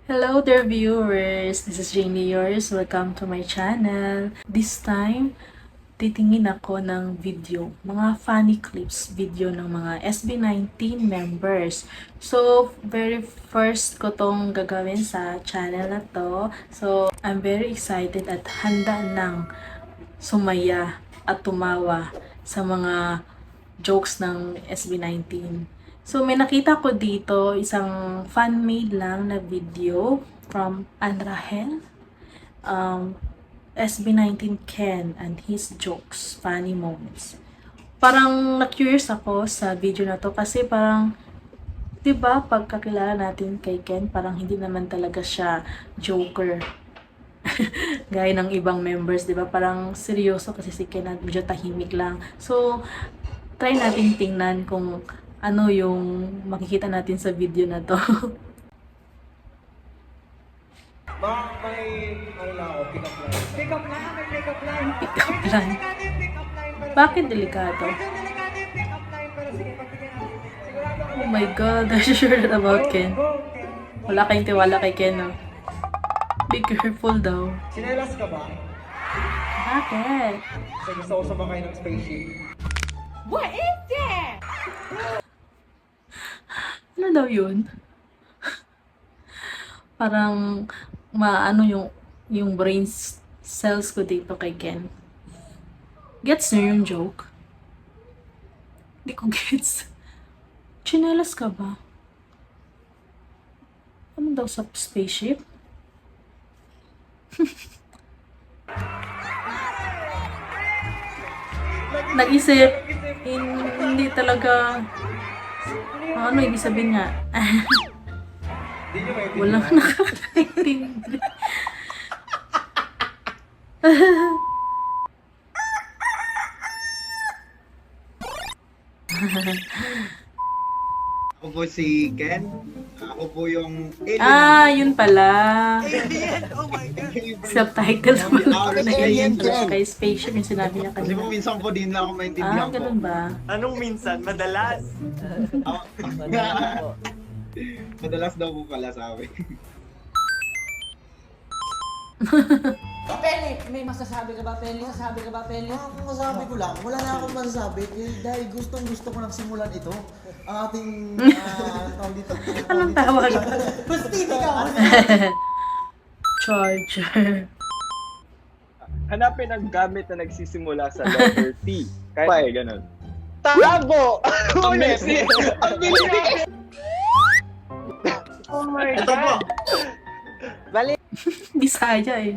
Hello there viewers! This is Janie yours. Welcome to my channel. This time, titingin ako ng video, mga funny clips video ng mga SB19 members. So, very first ko tong gagawin sa channel na to. So, I'm very excited at handa ng sumaya at tumawa sa mga jokes ng SB19. So, may nakita ko dito isang fan-made lang na video from Anrahel, SB19 Ken and his jokes, funny moments. Parang na-curious ako sa video na to kasi parang, 'di ba, pagkakilala natin kay Ken, parang hindi naman talaga siya joker. Gaya ng ibang members, 'di ba? Parang seryoso kasi si Ken at medyo tahimik lang. So, try natin tingnan kung ano yung makikita natin sa video na to. May ano lang ako, pick-up line. Pick-up line? May pick-up line. Pick-up line. Pick-up line pero Bakit delikado? medyo delikado yung pick-up line pero sige, pagbigyan natin. Sigurado ako. Oh my God, are you sure that about Ken? Go. Wala kayong tiwala kay Ken, no? Be careful daw. Sinelas ka ba? Bakit? Kasi gusto ko sumakay ng spaceship. What is that? Ano daw yun? Parang maano yung brain cells ko dito kay Ken. Gets niyo yung joke? Hindi ko gets. Chinelas ka ba? Ano daw sa spaceship? Nag-isip, hindi talaga, ano ibig sabihin nga? Hindi nyo maintindihan. Walang nakakaintindi. Ako po si Ken. Ako po yung alien. Yun pala. Alien! Oh my God! Subtitle naman Ah, na alien alien Ken. kay spaceship yung sinabi niya Kasi po kanina. minsan po din lang ako maintindihan po. Ganun ba? Anong minsan? Madalas? Ah, Madalas daw po pala sabi. Peli, may masasabi ka ba, Peli? Masasabi ka ba, Peli? Ang masasabi ko lang, wala na akong masasabi dahil gustong gusto ko nang simulan ito. Ang ating tawag dito. Anong tawag? Bastini ka! Charger. Hanapin ang gamit na nagsisimula sa letter T. Kaya ganun. Tabo! Amazing! Ang bilis! Oh my God! Bisaya eh.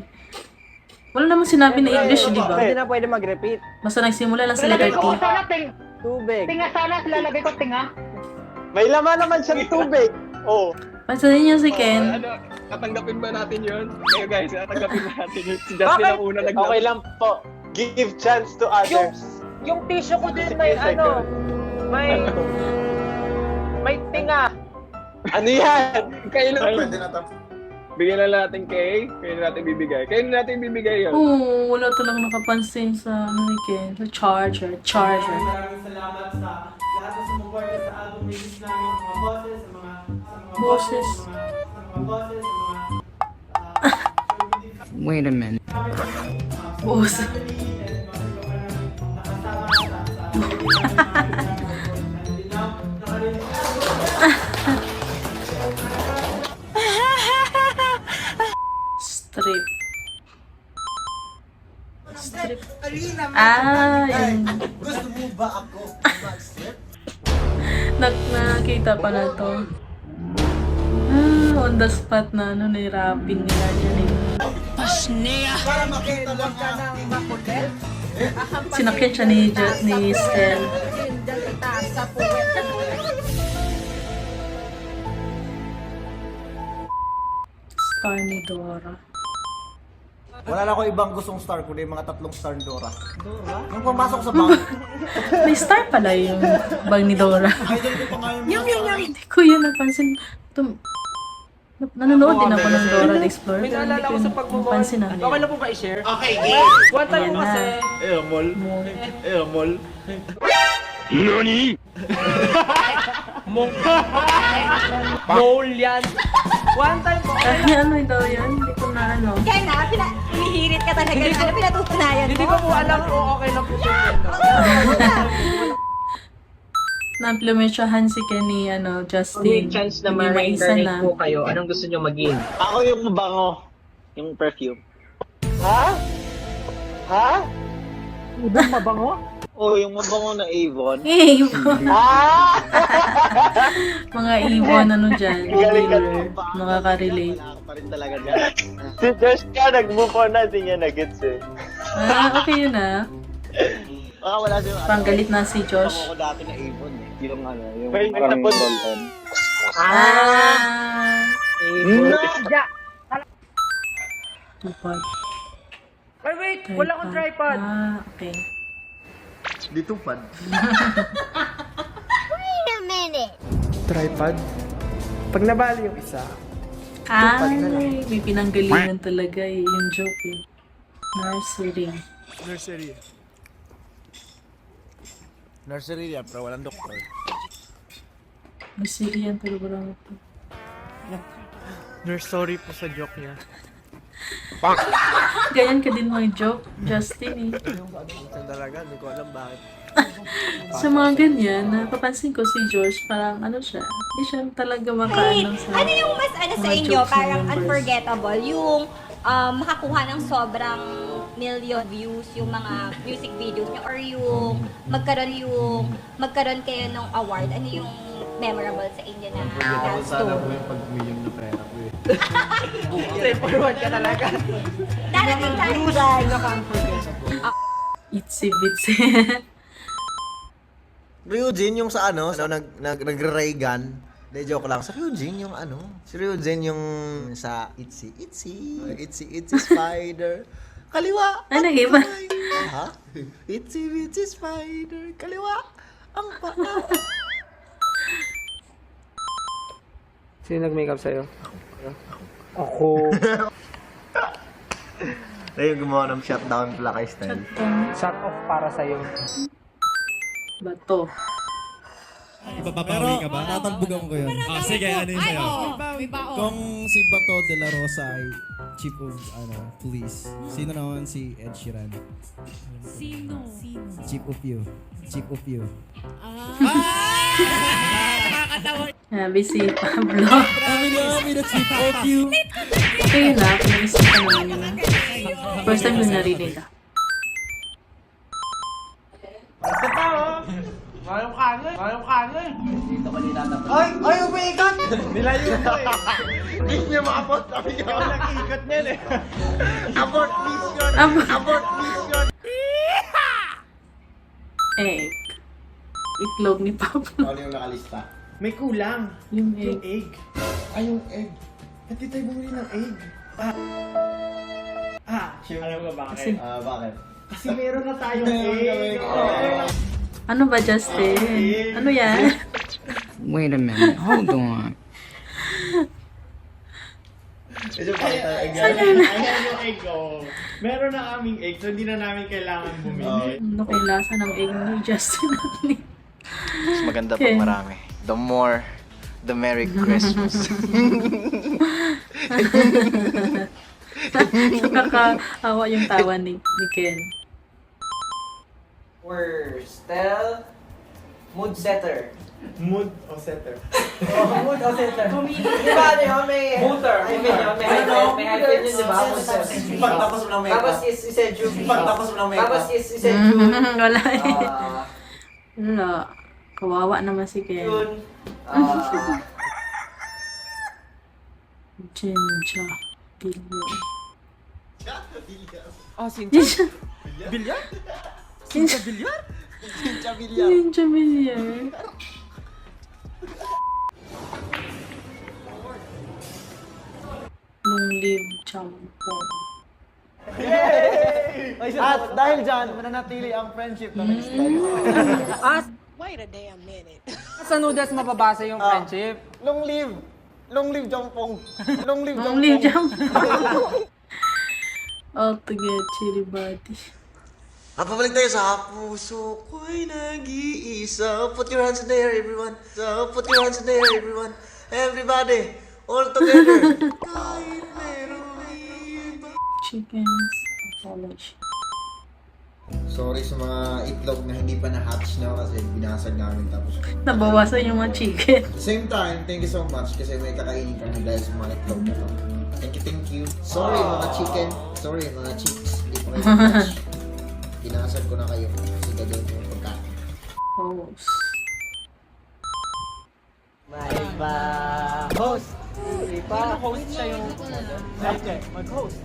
Wala namang sinabi na English, di ba? Hindi na pwede mag-repeat. Basta nagsimula lang sa letter T. Tubig. Tinga sana, lalagay ko tinga. May laman naman siyang tubig! Oh. Pansanin niyo si Ken. Ano, tatanggapin ba natin yun? Kayo guys, tatanggapin ba natin yun? Si Justin ang una nag- Okay lang po. Give chance to others. Yung tissue ko din may ano, may tinga. Ano yan? Kayo lang. Pwede na tapos. Bigyan na natin kay, kayo na natin bibigay. Kayo na natin bibigay yun. Oo, wala talagang nakapansin sa ano ni Ken. Sa charger. Charger. Maraming salamat sa lahat na sumuporta sa album release namin, sa mga bosses, sa mga Boses. sa mga bosses, sa mga Wait a minute. Boss. Strip. Strip. Yun. Gusto mo ba ako mag-strip? Nakita pa na to. On the spot na ano, nirapping nila dyan eh. Para makita lang ka ng makulit. Sinakyan siya ni Stel. Dalita sa puwet. Star ni Dora. Wala na ako ibang gustong star kundi yung mga 3 star ni Dora. Nung pumasok sa bank, May star pala yung bag ni Dora. idol ko pa nga yung Hindi ko yun napansin. Nanonood din ako ng Dora the Explorer. May Pero hindi naalala ko ko sa yun pagmumol. napansin na. Okay lang po ba i-share? Okay, game! One time Ayan po na. kasi, Mall. Mo. Mall. Mole yan. One time po. Ay, ano daw yan? Hindi ko na ano. Yan na, humihirit ka talaga. Ano pinatutunayan mo? Hindi ko po alam kung okay lang po siya. Na-implementyahan si Kenny, Justin. May chance na Hindi maisa ma-reincarnate na. po kayo. Anong gusto nyo maging? Ako yung mabango. Yung perfume. Ha? Ha? Udang mabango? Oh, yung mabango na Avon. Ibon. Ah! Mga ibon, dyan. Galing ka Dealer. Nakaka-relate. Wala ka pa rin talaga dyan. Si Josh ka, nag-move on na. Hindi niya na-gets eh. Okay yun ah. Baka wala siya. Panggalit na si Josh. Ako dati na Avon eh. Yung yung parang roll-on. Ah! No! Ja! Tupad. Wait! Wala akong tripod! Ah, okay. Dito pad. Tripod? Pag nabali yung isa, Ay, may pinanggalingan talaga eh. Yung joke eh. Nursery. Nursery yan, pero walang doktor. Nursery yan programa to. sorry po sa joke niya. Ganyan ka din mga joke, Justin eh. Talaga, hindi ko alam bakit. Sa mga ganyan, napapansin ko si Josh, parang siya, hindi siya talaga makaano sa... Ano yung mas sa mga inyo, jokes ng parang members. unforgettable? Yung makakuha ng sobrang million views yung mga music videos niyo or yung magkaroon kayo ng award, ano yung memorable sa inyo na love story? pag million na pera ko eh. Forward ka talaga. Darating tayo dyan. Itsy bitsy. Ryujin yung sa nagre-ray gun. De joke lang. Sa Ryujin yung si Ryujin yung sa Itsy spider. Kaliwa. Ano, iba? Ha? Itsy spider. Kaliwa. Ang paa. Sino nag-makeup sa'yo? Ako. Tayo gumawa ng shutdown plakay style. Shut off para sa'yo. Bato. Ipapapawi ka ba? Tatalbugan ko yun. Sige, ano yun sa'yo? Kung si Bato de la Rosa ay chief of police, sino naman si Ed Sheeran? Sino? Chief of you. Chief of you. Sabi si Pablo. Kami na chief of you. Okay yun ah, pinaisip ka naman yun ah. First time yun narinig ah. Ay, umiikat! Nilayo ko eh. Hindi niya maabot. Sabi niya, nag-iikat niyan eh. Abort mission! Abort mission! Egg. Itlog ni Pablo. Ano yung nakalista? May kulang. Yung egg. Egg. Ay, yung egg. Ba't di tayo bumili ng egg? Alam mo ba bakit? Bakit? Kasi meron na tayong egg. Ano ba, Justin? Ano yan? Wait a minute. Hold on. Ayan yung egg, oh. Meron na kaming egg, so hindi na namin kailangan bumili. Ano kay lasa ng egg ni Justin at ni... Mas maganda Okay. pag marami. The more, the Merry Christmas. Nakakahawa yung tawa ni Ken. We're still mood setter. Mood o setter. Mood o setter. Di ba, may mooter. May hyphen yun, di ba? Mood setter. Pagtapos mo ng makeup. Tapos is June. Pagtapos mo ng makeup. Tapos is June. Wala eh. Wala. Kawawa naman si Ken. June. Jinja. Billion. Oh, Sincha. Jinja. Sincha Villar? Jinja Billion. Nung live champon. At dahil dyan, mananatili ang friendship na nag-stay. Sa noodles mababasa yung friendship. Long live! Long live Jongpong! Long live Nung live Jongpong! champon. All together, chili body. Pabalik tayo sa puso ko'y nag-iisa. Put your hands in the air, everyone. So, put your hands in the air, everyone. Everybody, all together. Kahit merong iba. Chickens. Apology. Sorry sa mga itlog na hindi pa na-hatch na kasi binasag namin tapos. Nabawasan yung mga chicken. At the same time, thank you so much kasi may kakainin kami dahil sa mga itlog na to. Thank you. Sorry mga chicken. Sorry mga chicks. Hindi pa kayo na-hatch. Pinasag ko na kayo kasi gagawin yung pagkain. Host. May iba. Host. Hindi pa. Host siya yung... Okay, mag-host.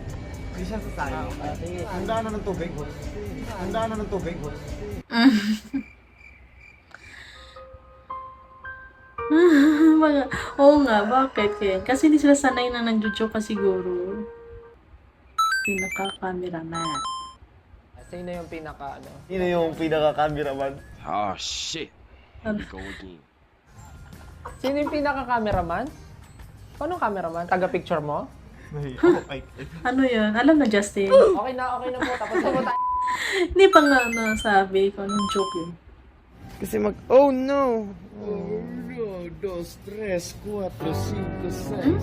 Hindi siya sasali. Handa na ng tubig, host. Handa na ng tubig, host. Oo nga, bakit Ken? Kasi hindi sila sanay na nag-joke ka siguro. Pinaka-cameraman. Sino yung pinaka, ano? Sino yung pinaka-cameraman? Oh shit. Ano? Go again. Sino yung pinaka-cameraman? Paano cameraman? Taga-picture mo? Ano yun? Alam na, Justin. Okay na po. Tapos na po tayo. Hindi pa nga nasabi ko anong joke yun. Kasi oh no! 1, 2, 3, 4, 5, 6, 7,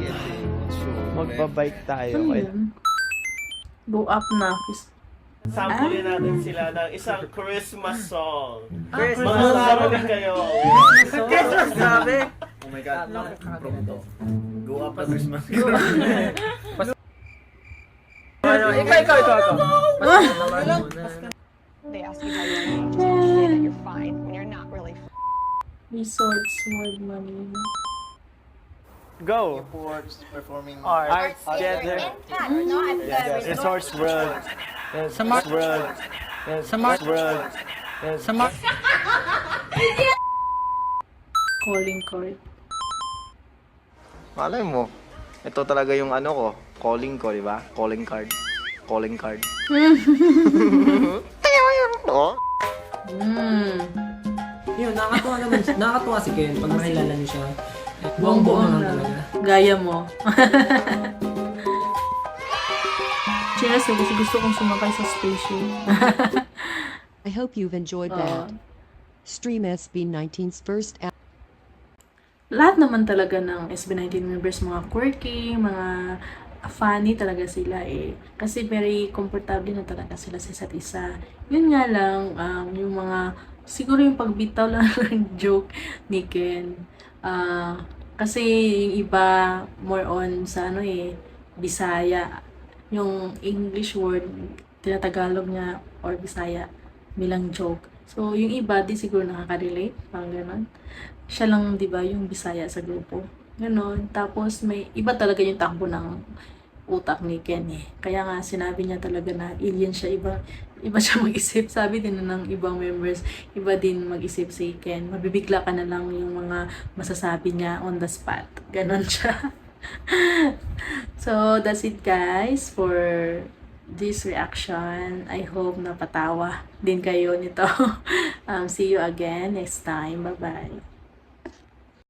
8. Magbabike tayo. Ano yun? Go up na. Sample natin sila ng isang Christmas song. Christmas Mga song. laro din kayo. Christmas sabi. Oh my God. Go up na Christmas. Ano, ikaw. They ask you how you're doing. You say that you're fine when you're not really. Resorts, more money. Go! Reports, performing Arts, Jether. No, I'm Resorts World. Smart World. Smart World. Smart. Calling card. Malay mo, ito talaga yung ano ko, calling ko, di ba? Calling card. Calling card. Yun, nakakatuwa si Ken pag makilala niyo siya. Buong-buong na. Gaya mo. Cheers, kasi gusto kong sumakay sa spaceship. I hope you've enjoyed that. Stream SB19's first Lahat naman talaga ng SB19 members, mga quirky, mga funny talaga sila eh. Kasi very comfortable na talaga sila sa isa't isa. Yun nga lang, yung mga, siguro yung pagbitaw lang ng joke ni Ken. Kasi yung iba, more on sa ano eh, Bisaya. Yung English word, tinatagalog niya, or Bisaya, bilang joke. So, yung iba, di siguro nakaka-relate, parang gano'n. Siya lang, di ba, yung Bisaya sa grupo. Ganon. Tapos, may iba talaga yung takbo ng utak ni Ken eh. Kaya nga, sinabi niya talaga na alien siya. Iba siya mag-isip. Sabi din ng ibang members, iba din mag-isip si Ken. Mabibigla ka na lang yung mga masasabi niya on the spot. Ganon siya. So, that's it guys for this reaction. I hope napatawa din kayo nito. See you again next time. Bye-bye.